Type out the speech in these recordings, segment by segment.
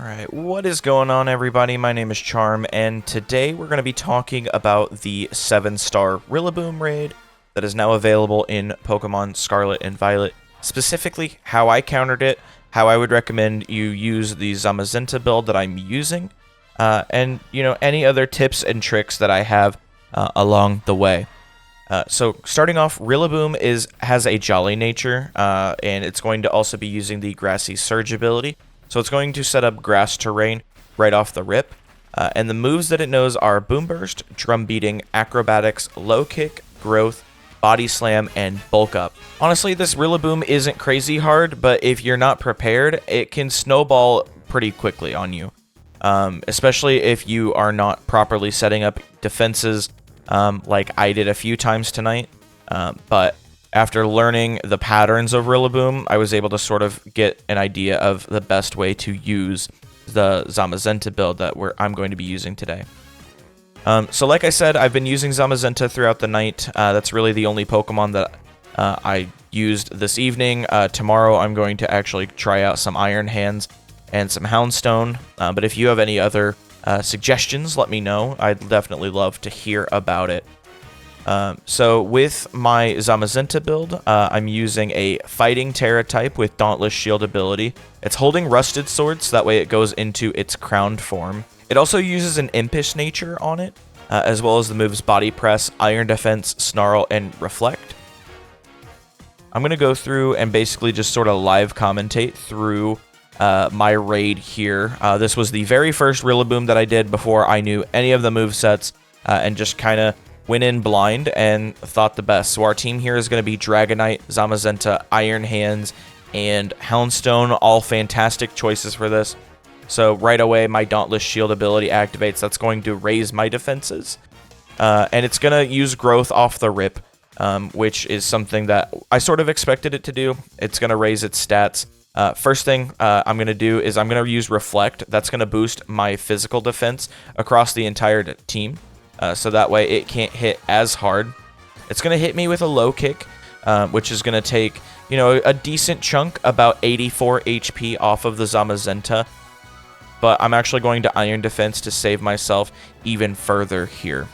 Alright, what is going on, everybody? My name is Charm, and today we're going to be talking about the 7-star Rillaboom raid that is now available in Pokemon Scarlet and Violet. Specifically, how I countered it, how I would recommend you use the Zamazenta build that I'm using, and, any other tips and tricks that I have along the way. So starting off, Rillaboom has a jolly nature, and it's going to also be using the Grassy Surge ability. So it's going to set up grass terrain right off the rip. And the moves that it knows are Boom Burst, Drum Beating, Acrobatics, Low Kick, Growth, Body Slam, and Bulk Up. Honestly, this Rillaboom isn't crazy hard, but if you're not prepared, it can snowball pretty quickly on you. Especially if you are not properly setting up defenses like I did a few times tonight. But after learning the patterns of Rillaboom, I was able to sort of get an idea of the best way to use the Zamazenta build that I'm going to be using today. So like I said, I've been using Zamazenta throughout the night. That's really the only Pokemon that I used this evening. Tomorrow I'm going to actually try out some Iron Hands and some Houndstone. But if you have any other suggestions, let me know. I'd definitely love to hear about it. So with my Zamazenta build, I'm using a Fighting Terra type with Dauntless Shield ability. It's holding Rusted Sword, so that way it goes into its crowned form. It also uses an Impish nature on it, as well as the moves Body Press, Iron Defense, Snarl, and Reflect. I'm going to go through and basically just sort of live commentate through my raid here. This was the very first Rillaboom that I did before I knew any of the movesets, and just kind of went in blind and thought the best. So our team here is going to be Dragonite, Zamazenta, Iron Hands, and Houndstone. All fantastic choices for this. So right away, my Dauntless Shield ability activates. That's going to raise my defenses. And it's going to use Growth off the rip, which is something that I sort of expected it to do. It's going to raise its stats. First thing I'm going to do is I'm going to use Reflect. That's going to boost my physical defense across the entire team. So that way it can't hit as hard. It's going to hit me with a low kick, which is going to take, a decent chunk, about 84 HP off of the Zamazenta. But I'm actually going to Iron Defense to save myself even further here.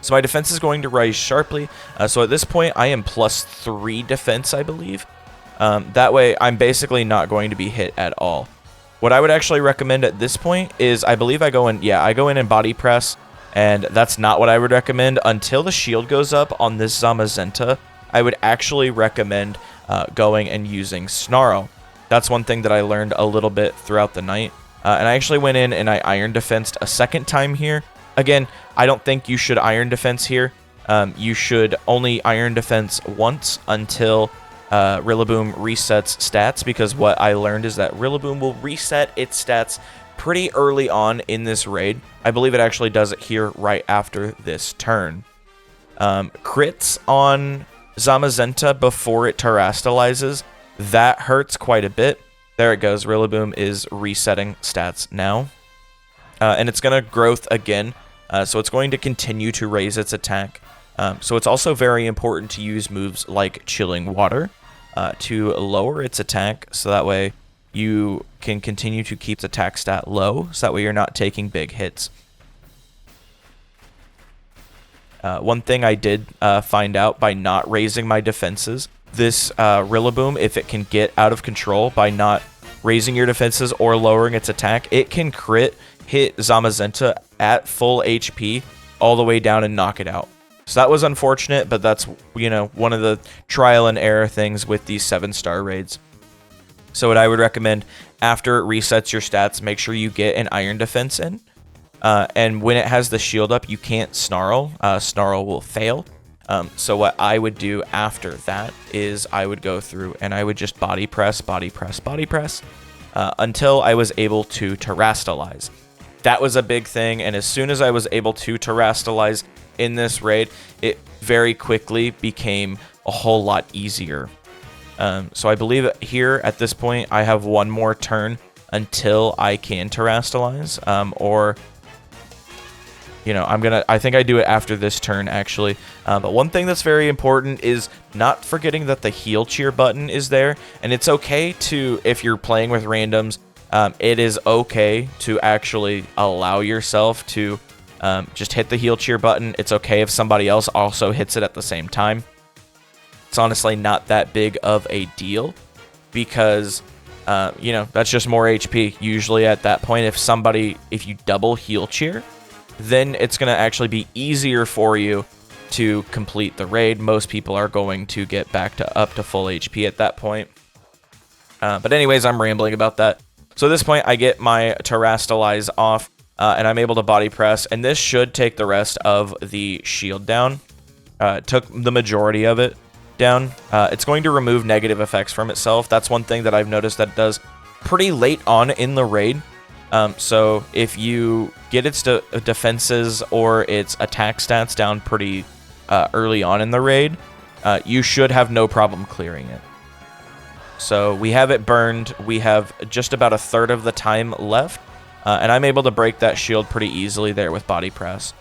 So my defense is going to rise sharply. So at this point, I am +3 defense, I believe. That way, I'm basically not going to be hit at all. What I would actually recommend at this point is, I believe I go in and Body Press. And that's not what I would recommend. Until the shield goes up on this Zamazenta, I would actually recommend going and using Snarl. That's one thing that I learned a little bit throughout the night. And I actually went in and I Iron Defensed a second time here. Again, I don't think you should Iron Defense here. You should only Iron Defense once until Rillaboom resets stats. Because what I learned is that Rillaboom will reset its stats pretty early on in this raid. I believe it actually does it here right after this turn. Crits on Zamazenta before it terastalizes, that hurts quite a bit. There it goes. Rillaboom is resetting stats now. And it's going to Growth again, so it's going to continue to raise its attack. So it's also very important to use moves like Chilling Water to lower its attack, so that way you can continue to keep the attack stat low, so that way you're not taking big hits. One thing I did find out by not raising my defenses, this Rillaboom, if it can get out of control by not raising your defenses or lowering its attack, it can crit hit Zamazenta at full HP all the way down and knock it out. So that was unfortunate, but that's, one of the trial and error things with these 7-star raids. So what I would recommend, after it resets your stats, make sure you get an Iron Defense in. And when it has the shield up, you can't Snarl. Snarl will fail. So what I would do after that is I would go through and I would just Body Press, Body Press, Body Press, until I was able to Terastalize. That was a big thing, and as soon as I was able to Terastalize in this raid, it very quickly became a whole lot easier. So I believe here at this point I have one more turn until I can Terastalize, or I think I do it after this turn actually. But one thing that's very important is not forgetting that the heal cheer button is there, and it's okay to, if you're playing with randoms, it is okay to actually allow yourself to just hit the heal cheer button. It's okay if somebody else also hits it at the same time. It's honestly not that big of a deal because, you know, that's just more HP. Usually at that point, if you double heal cheer, then it's going to actually be easier for you to complete the raid. Most people are going to get back to up to full HP at that point. But anyways, I'm rambling about that. So at this point, I get my Terastalize off, and I'm able to body press, and this should take the rest of the shield down. It took the majority of it down. It's going to remove negative effects from itself. That's one thing that I've noticed that it does pretty late on in the raid. So if you get its defenses or its attack stats down pretty early on in the raid, you should have no problem clearing it. So we have it burned. We have just about a third of the time left, and I'm able to break that shield pretty easily there with body press.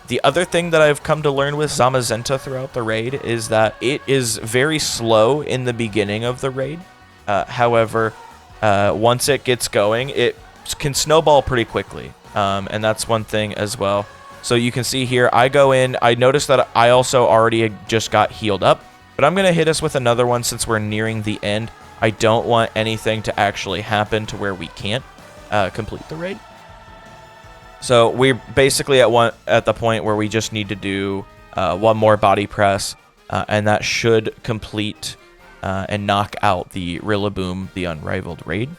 The other thing that I've come to learn with Zamazenta throughout the raid is that it is very slow in the beginning of the raid. However, once it gets going, it can snowball pretty quickly, and that's one thing as well. So you can see here, I go in, I notice that I also already just got healed up, but I'm going to hit us with another one since we're nearing the end. I don't want anything to actually happen to where we can't complete the raid. So we're basically at the point where we just need to do one more body press, and that should complete and knock out the Rillaboom, the Unrivaled raid.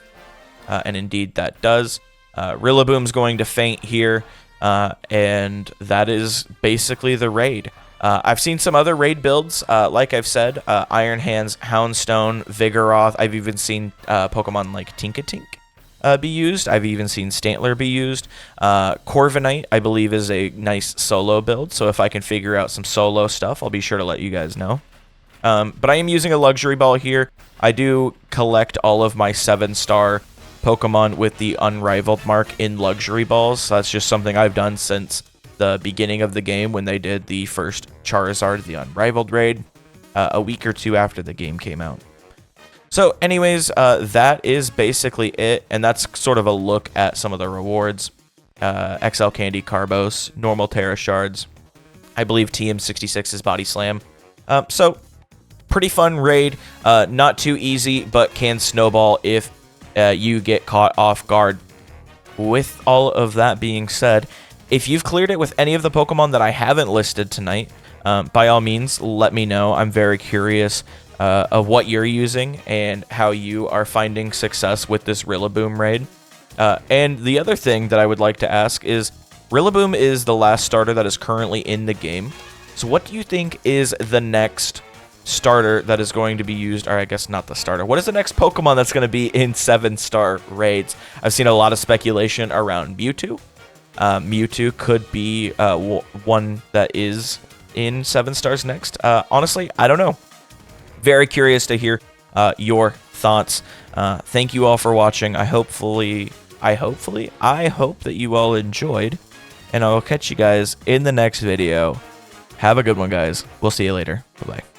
And indeed that does. Rillaboom's going to faint here, and that is basically the raid. I've seen some other raid builds, like I've said, Iron Hands, Houndstone, Vigoroth. I've even seen Pokemon like Tinkatink be used. I've even seen Stantler be used. Corviknight, I believe, is a nice solo build, so if I can figure out some solo stuff, I'll be sure to let you guys know. But I am using a Luxury Ball here. I do collect all of my 7-star Pokemon with the Unrivaled mark in Luxury Balls. So that's just something I've done since the beginning of the game when they did the first Charizard, the Unrivaled raid, a week or two after the game came out. So anyways, that is basically it, and that's sort of a look at some of the rewards. XL Candy Carbos, normal Terra Shards, I believe TM66 is Body Slam. So pretty fun raid, not too easy, but can snowball if you get caught off guard. With all of that being said, if you've cleared it with any of the Pokemon that I haven't listed tonight, by all means, let me know. I'm very curious of what you're using and how you are finding success with this Rillaboom raid. And the other thing that I would like to ask is, Rillaboom is the last starter that is currently in the game. So what do you think is the next starter that is going to be used, or I guess not the starter. What is the next Pokemon that's going to be in 7-star raids? I've seen a lot of speculation around Mewtwo. Mewtwo could be one that is in 7 stars next. Honestly, I don't know. Very curious to hear your thoughts. Thank you all for watching. I hope that you all enjoyed, and I will catch you guys in the next video. Have a good one, guys. We'll see you later. Bye-bye.